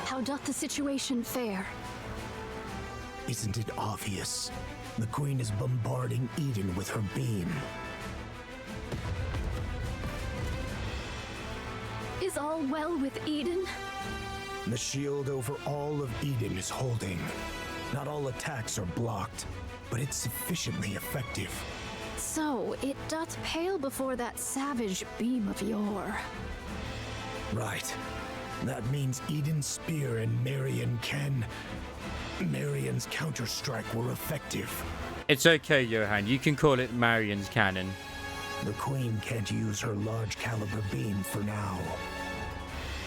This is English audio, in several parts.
How doth the situation fare? Isn't it obvious? The Queen is bombarding Eden with her beam. Is all well with Eden? The shield over all of Eden is holding. Not all attacks are blocked, but it's sufficiently effective. So, it doth pale before that savage beam of yore. Right. That means Eden's spear and Marion's counter-strike were effective. It's okay, Johan. You can call it Marion's cannon. The Queen can't use her large-caliber beam for now.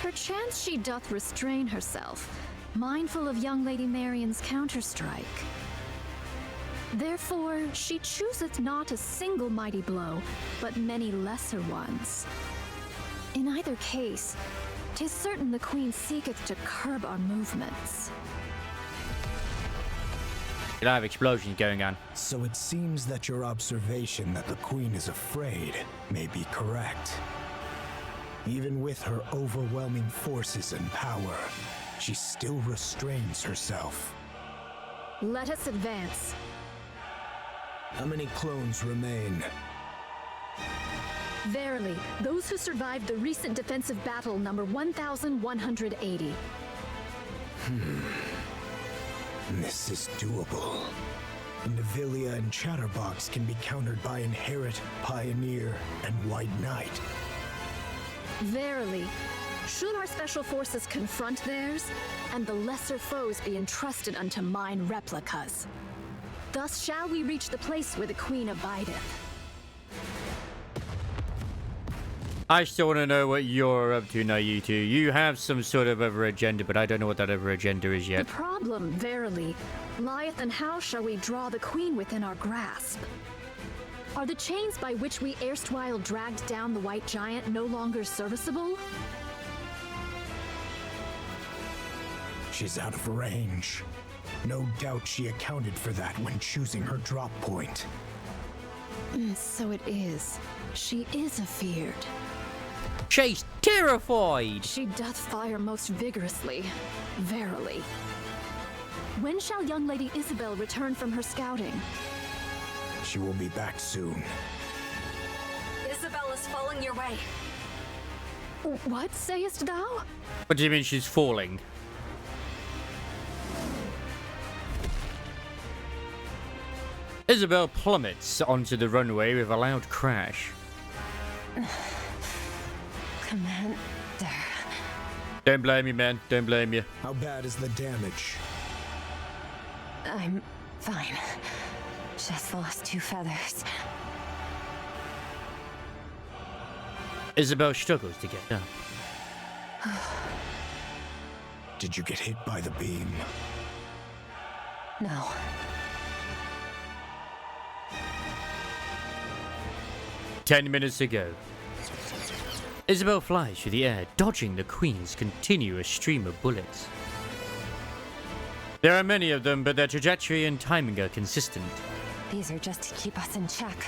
Perchance she doth restrain herself, mindful of young Lady Marion's counter-strike. Therefore, she chooseth not a single mighty blow, but many lesser ones. In either case, 'tis certain the Queen seeketh to curb our movements. You'll have explosions going on. So it seems that your observation that the Queen is afraid may be correct. Even with her overwhelming forces and power, she still restrains herself. Let us advance. How many clones remain? Verily, those who survived the recent defensive battle number 1,180. This is doable. Nevilia and Chatterbox can be countered by Inherit, Pioneer, and White Knight. Verily, should our special forces confront theirs, and the lesser foes be entrusted unto mine replicas. Thus shall we reach the place where the Queen abideth. I still want to know what you're up to, Nayuta. You have some sort of other agenda, but I don't know what that other agenda is yet. The problem, verily, lieth in how shall we draw the Queen within our grasp. Are the chains by which we erstwhile dragged down the White Giant no longer serviceable? She's out of range. No doubt she accounted for that when choosing her drop point. So it is. She is afeared. She's terrified! She doth fire most vigorously, verily. When shall young Lady Isabel return from her scouting? She will be back soon. Isabel is falling your way. What sayest thou? What do you mean she's falling? Isabel plummets onto the runway with a loud crash. Commander. Don't blame you, man. Don't blame you. How bad is the damage? I'm fine. Just lost 2 feathers. Isabel struggles to get up. Did you get hit by the beam? No. 10 minutes ago. Isabel flies through the air, dodging the Queen's continuous stream of bullets. There are many of them, but their trajectory and timing are consistent. These are just to keep us in check.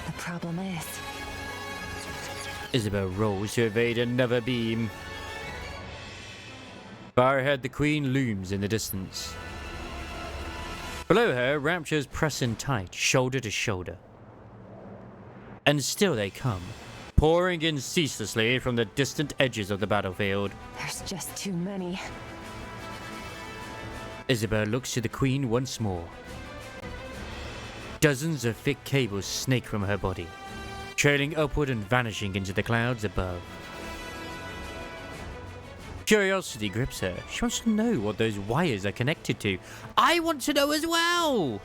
The problem is... Isabel rolls to evade another beam. Far ahead, the Queen looms in the distance. Below her, Raptures press in tight, shoulder to shoulder. And still they come, pouring in ceaselessly from the distant edges of the battlefield. There's just too many. Isabel looks to the Queen once more. Dozens of thick cables snake from her body, trailing upward and vanishing into the clouds above. Curiosity grips her. She wants to know what those wires are connected to. I want to know as well!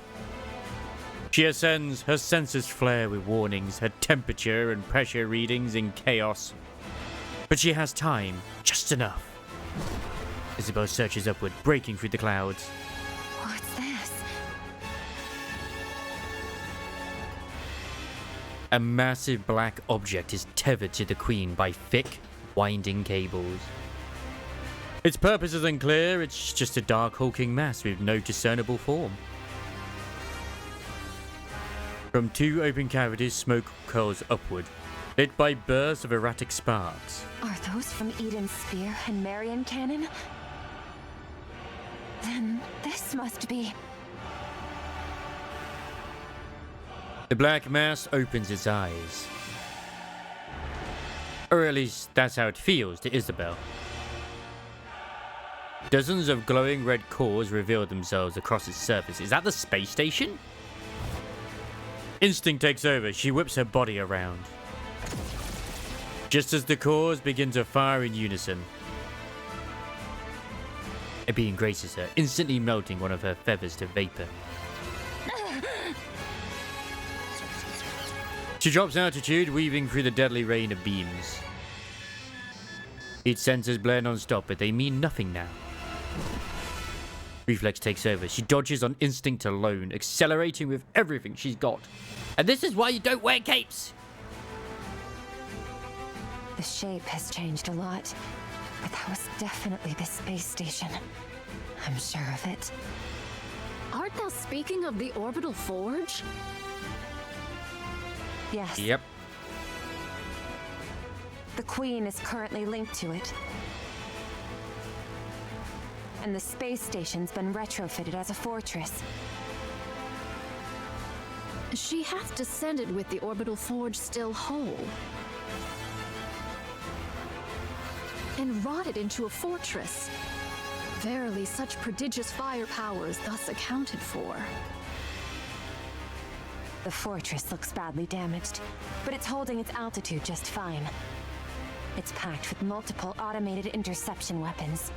She ascends, her sensors flare with warnings, her temperature and pressure readings in chaos. But she has time, just enough. Isabel searches upward, breaking through the clouds. What's this? A massive black object is tethered to the Queen by thick, winding cables. Its purpose is unclear, it's just a dark hulking mass with no discernible form. From 2 open cavities, smoke curls upward, lit by bursts of erratic sparks. Are those from Eden's spear and Marion cannon? Then this must be... The black mass opens its eyes. Or at least that's how it feels to Isabel. Dozens of glowing red cores reveal themselves across its surface. Is that the space station? Instinct takes over. She whips her body around. Just as the cores begin to fire in unison, a being graces her, instantly melting one of her feathers to vapor. She drops altitude, weaving through the deadly rain of beams. Each sensors blare non-stop, but they mean nothing now. Reflex takes over. She dodges on instinct alone, accelerating with everything she's got. And this is why you don't wear capes! The shape has changed a lot, but that was definitely the space station. I'm sure of it. Art thou speaking of the orbital forge? Yes. Yep. The Queen is currently linked to it. And the space station's been retrofitted as a fortress. She hath descended with the orbital forge still whole, and wrought it into a fortress. Verily, such prodigious firepower is thus accounted for. The fortress looks badly damaged, but it's holding its altitude just fine. It's packed with multiple automated interception weapons.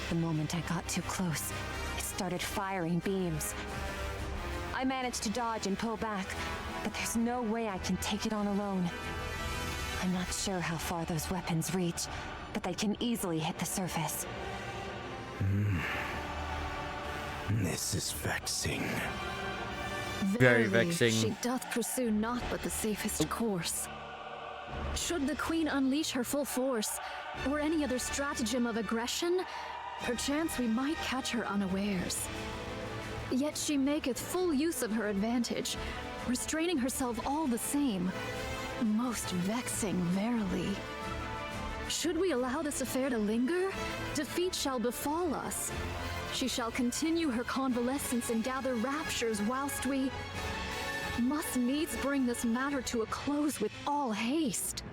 The moment I got too close, it started firing beams. I managed to dodge and pull back, but there's no way I can take it on alone. I'm not sure how far those weapons reach, but they can easily hit the surface. This is vexing. Very Verily, vexing. She doth pursue naught but the safest course. Should the Queen unleash her full force, or any other stratagem of aggression, perchance we might catch her unawares. Yet she maketh full use of her advantage, restraining herself all the same. Most vexing, verily. Should we allow this affair to linger, defeat shall befall us. She shall continue her convalescence and gather raptures whilst we must needs bring this matter to a close with all haste.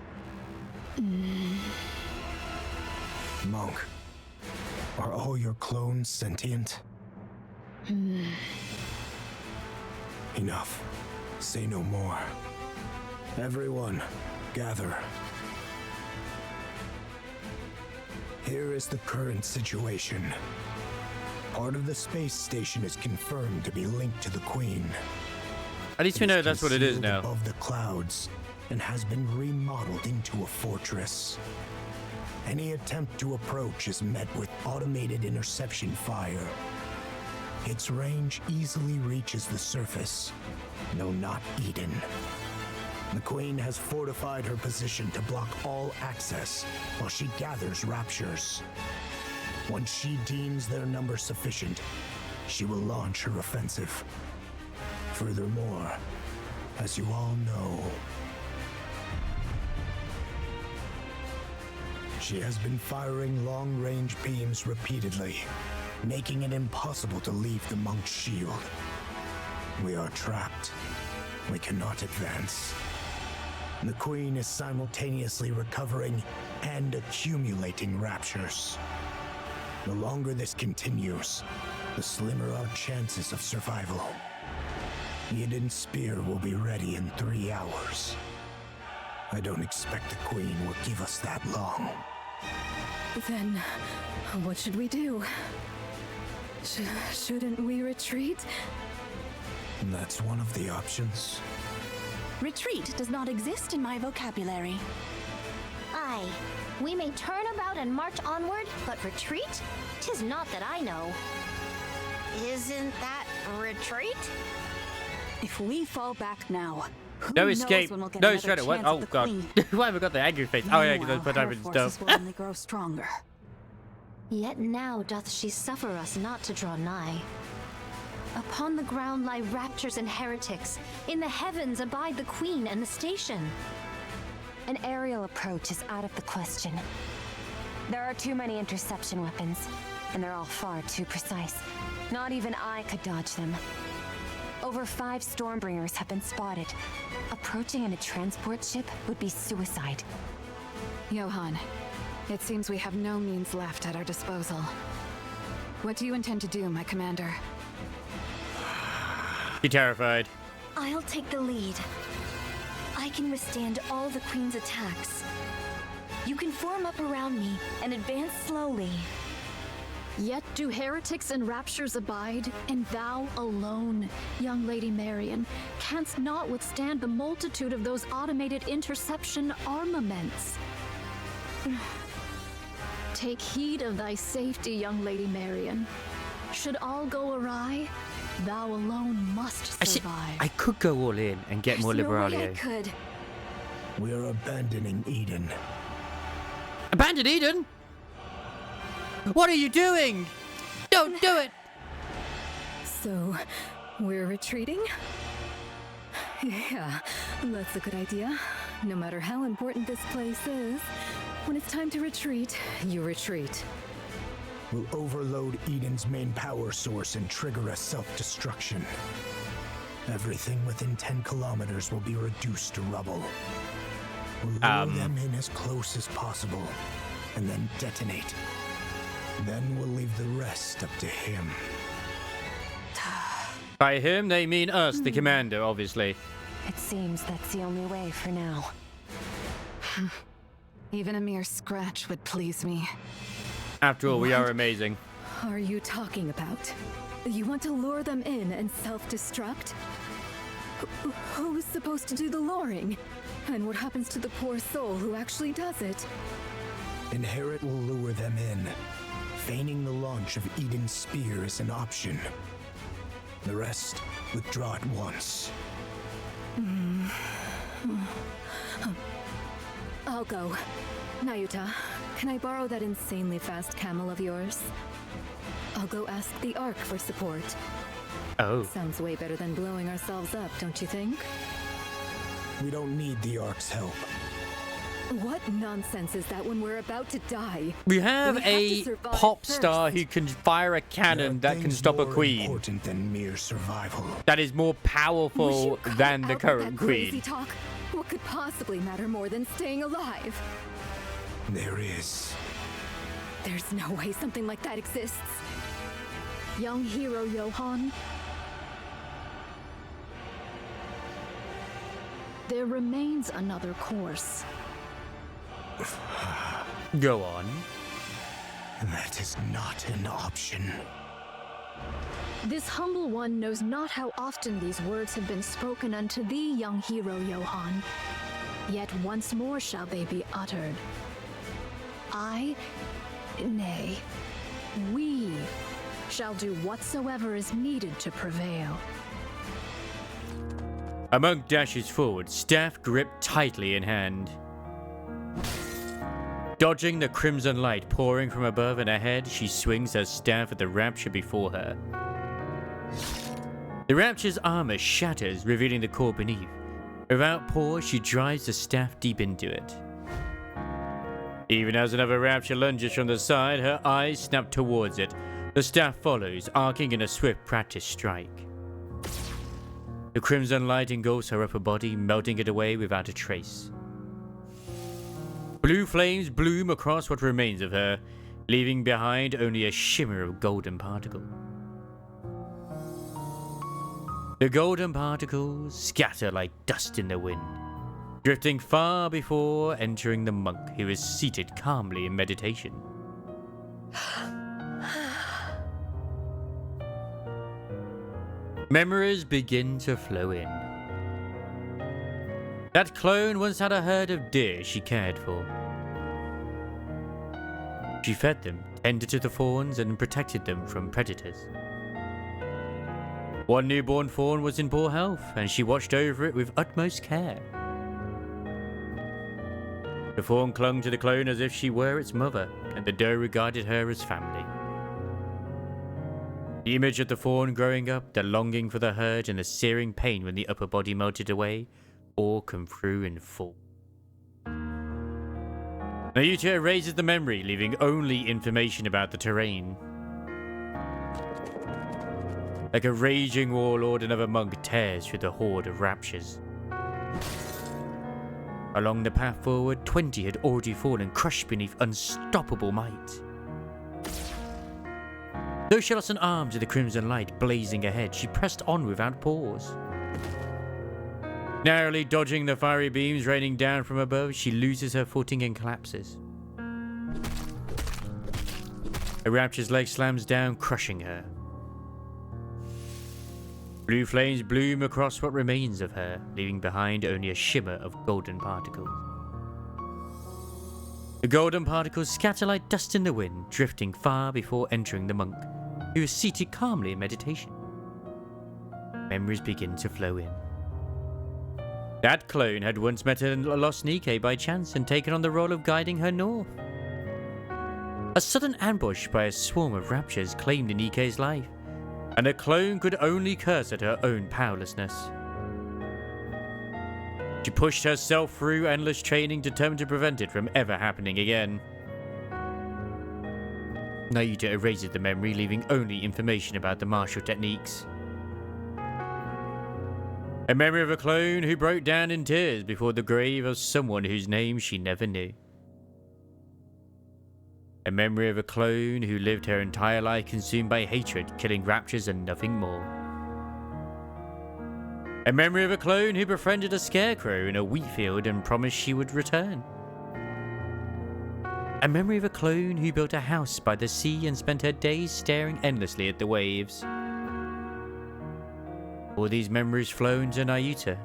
Monk, are all your clones sentient? Enough. Say no more. Everyone, gather. Here is the current situation. Part of the space station is confirmed to be linked to the Queen. At least we know that's what it is Concealed now. above the clouds and has been remodeled into a fortress. Any attempt to approach is met with automated interception fire. Its range easily reaches the surface. No, not Eden. The Queen has fortified her position to block all access while she gathers raptures. Once she deems their number sufficient, she will launch her offensive. Furthermore, as you all know, she has been firing long-range beams repeatedly, making it impossible to leave the monk's shield. We are trapped. We cannot advance. The Queen is simultaneously recovering and accumulating raptures. The longer this continues, the slimmer our chances of survival. Eden's spear will be ready in 3 hours. I don't expect the Queen will give us that long. Then, what should we do? Shouldn't we retreat? That's one of the options. Retreat does not exist in my vocabulary. Aye, we may turn about and march onward, but retreat? 'Tis not that I know. Isn't that retreat? If we fall back now, who No knows escape. when we'll get No another shredder. What? chance Oh at the god. Queen. Why have I got the angry face? Oh yeah, because I Meanwhile, put her over and forces stuff. will only grow stronger. Yet now doth she suffer us not to draw nigh. Upon the ground lie raptures and heretics. In the heavens abide the Queen and the station. An aerial approach is out of the question. There are too many interception weapons, and they're all far too precise. Not even I could dodge them. Over 5 Stormbringers have been spotted. Approaching in a transport ship would be suicide. Johan, it seems we have no means left at our disposal. What do you intend to do, my commander? Be terrified. I'll take the lead. I can withstand all the Queen's attacks. You can form up around me and advance slowly. Yet do heretics and raptures abide, and thou alone, young Lady Marion, canst not withstand the multitude of those automated interception armaments. Take heed of thy safety, young Lady Marion. Should all go awry, thou alone must survive. I could go all in and get more There's no way I Liberalia. could. We're abandoning Eden. Abandon Eden? What are you doing? Don't do it! So, we're retreating? Yeah, that's a good idea. No matter how important this place is, when it's time to retreat, you retreat. We'll overload Eden's main power source and trigger a self-destruction. Everything within 10 kilometers will be reduced to rubble. We'll lure them in as close as possible, and then detonate. Then we'll leave the rest up to him. By him, they mean us, the commander, obviously. It seems that's the only way for now. Even a mere scratch would please me. After all, we are amazing. Are you talking about? You want to lure them in and self-destruct? Who's supposed to do the luring? And what happens to the poor soul who actually does it? Inherit will lure them in. Feigning the launch of Eden's spear is an option. The rest, withdraw at once. I'll go. Nayuta, can I borrow that insanely fast camel of yours? I'll go ask the Ark for support. Oh. Sounds way better than blowing ourselves up, don't you think? We don't need the Ark's help. What nonsense is that when we're about to die? We have We have a to survive pop first. star who can fire a cannon that can stop a queen. Important than mere survival. That is more Will powerful you cut than the out current that crazy queen. talk? What could possibly matter more than staying alive? There is. There's no way something like that exists. Young hero Johan, there remains another course. Go on. That is not an option. This humble one knows not how often these words have been spoken unto thee, young hero Johan. Yet once more shall they be uttered. Nay, we shall do whatsoever is needed to prevail. A monk dashes forward, staff gripped tightly in hand. Dodging the crimson light pouring from above and ahead, she swings her staff at the rapture before her. The rapture's armor shatters, revealing the core beneath. Without pause, she drives the staff deep into it. Even as another rapture lunges from the side, her eyes snap towards it. The staff follows, arcing in a swift practice strike. The crimson light engulfs her upper body, melting it away without a trace. Blue flames bloom across what remains of her, leaving behind only a shimmer of golden particle. The golden particles scatter like dust in the wind, drifting far before entering the monk, who is seated calmly in meditation. Memories begin to flow in. That clone once had a herd of deer she cared for. She fed them, tended to the fawns, and protected them from predators. One newborn fawn was in poor health, and she watched over it with utmost care. The fawn clung to the clone as if she were its mother, and the doe regarded her as family. The image of the fawn growing up, the longing for the herd, and the searing pain when the upper body melted away, all come through in full. Nayuta erases the memory, leaving only information about the terrain. Like a raging warlord, another monk tears through the horde of raptures. Along the path forward, 20 had already fallen, crushed beneath unstoppable might. Though she lost an arm to the crimson light blazing ahead, she pressed on without pause. Narrowly dodging the fiery beams raining down from above, she loses her footing and collapses. A rapture's leg slams down, crushing her. Blue flames bloom across what remains of her, leaving behind only a shimmer of golden particles. The golden particles scatter like dust in the wind, drifting far before entering the monk, who is seated calmly in meditation. Memories begin to flow in. That clone had once met a lost NIKKE by chance and taken on the role of guiding her north. A sudden ambush by a swarm of raptures claimed NIKKE's life, and a clone could only curse at her own powerlessness. She pushed herself through endless training, determined to prevent it from ever happening again. Nayuta erases the memory, leaving only information about the martial techniques. A memory of a clone who broke down in tears before the grave of someone whose name she never knew. A memory of a clone who lived her entire life consumed by hatred, killing raptures and nothing more. A memory of a clone who befriended a scarecrow in a wheat field and promised she would return. A memory of a clone who built a house by the sea and spent her days staring endlessly at the waves. All these memories flow into Nayuta,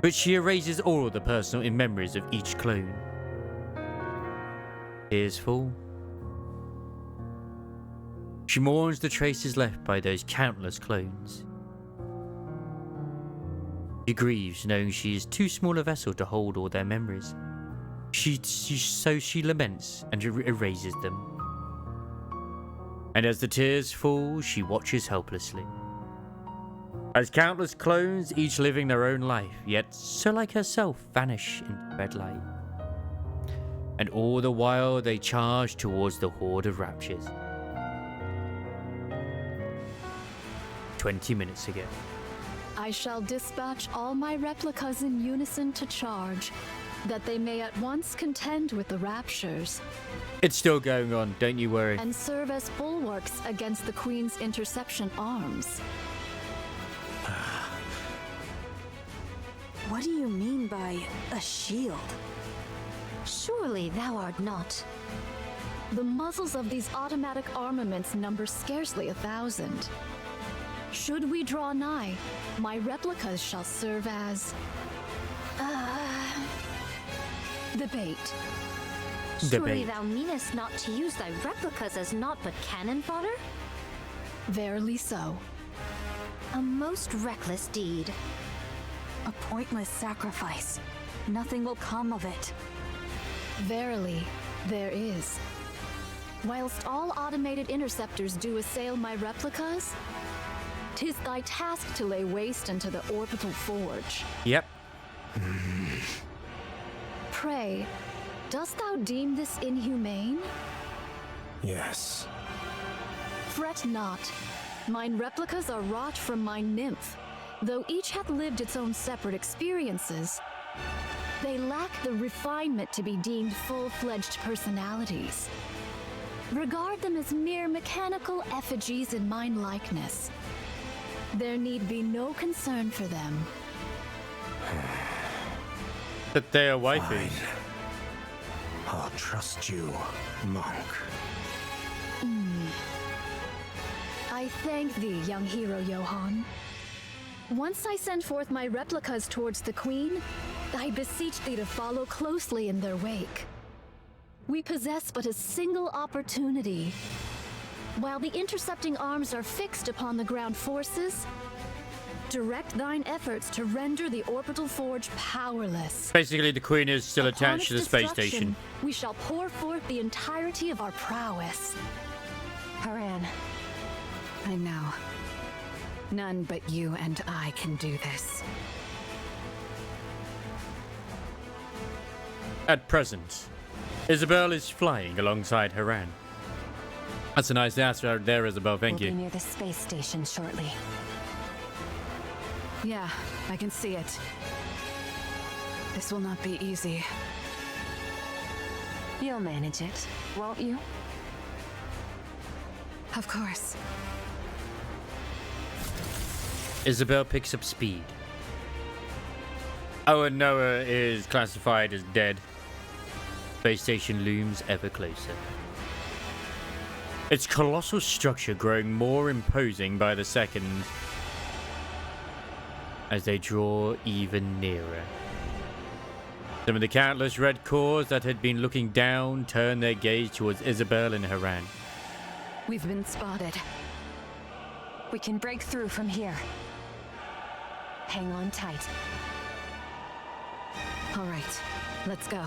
but she erases all the personal memories of each clone. Tears fall. She mourns the traces left by those countless clones. She grieves, knowing she is too small a vessel to hold all their memories. So she laments and erases them. And as the tears fall, she watches helplessly. As countless clones, each living their own life, yet so like herself, vanish in red light. And all the while they charge towards the horde of raptures. 20 minutes ago. I shall dispatch all my replicas in unison to charge, that they may at once contend with the raptures. It's still going on, don't you worry. And serve as bulwarks against the Queen's interception arms. What do you mean by a shield? Surely thou art not. The muzzles of these automatic armaments number scarcely 1,000. Should we draw nigh, my replicas shall serve as... the bait. Surely thou meanest not to use thy replicas as naught but cannon fodder? Verily so. A most reckless deed. A pointless sacrifice. Nothing will come of it. Verily, there is. Whilst all automated interceptors do assail my replicas, 'tis thy task to lay waste unto the orbital forge. Yep. Pray, dost thou deem this inhumane? Yes. Fret not. Mine replicas are wrought from my nymph. Though each hath lived its own separate experiences, they lack the refinement to be deemed full-fledged personalities. Regard them as mere mechanical effigies in mine likeness. There need be no concern for them. That they are waifus. Fine. I'll trust you, monk. I thank thee, young hero Johann. Once I send forth my replicas towards the Queen, I beseech thee to follow closely in their wake. We possess but a single opportunity. While the intercepting arms are fixed upon the ground forces, direct thine efforts to render the orbital forge powerless. Basically, the Queen is still Upon attached to its the space destruction, station. We shall pour forth the entirety of our prowess. Haran, I know. None but you and I can do this. At present, Isabel is flying alongside Haran. That's a nice answer there, Isabel. Thank We'll you. be near the space station shortly. Yeah, I can see it. This will not be easy. You'll manage it, won't you? Of course. Isabel picks up speed. Oh, and Noah is classified as dead. Space station looms ever closer. Its colossal structure growing more imposing by the second as they draw even nearer. Some of the countless red cores that had been looking down turn their gaze towards Isabel and Haran. We've been spotted. We can break through from here. Hang on tight. All right, let's go.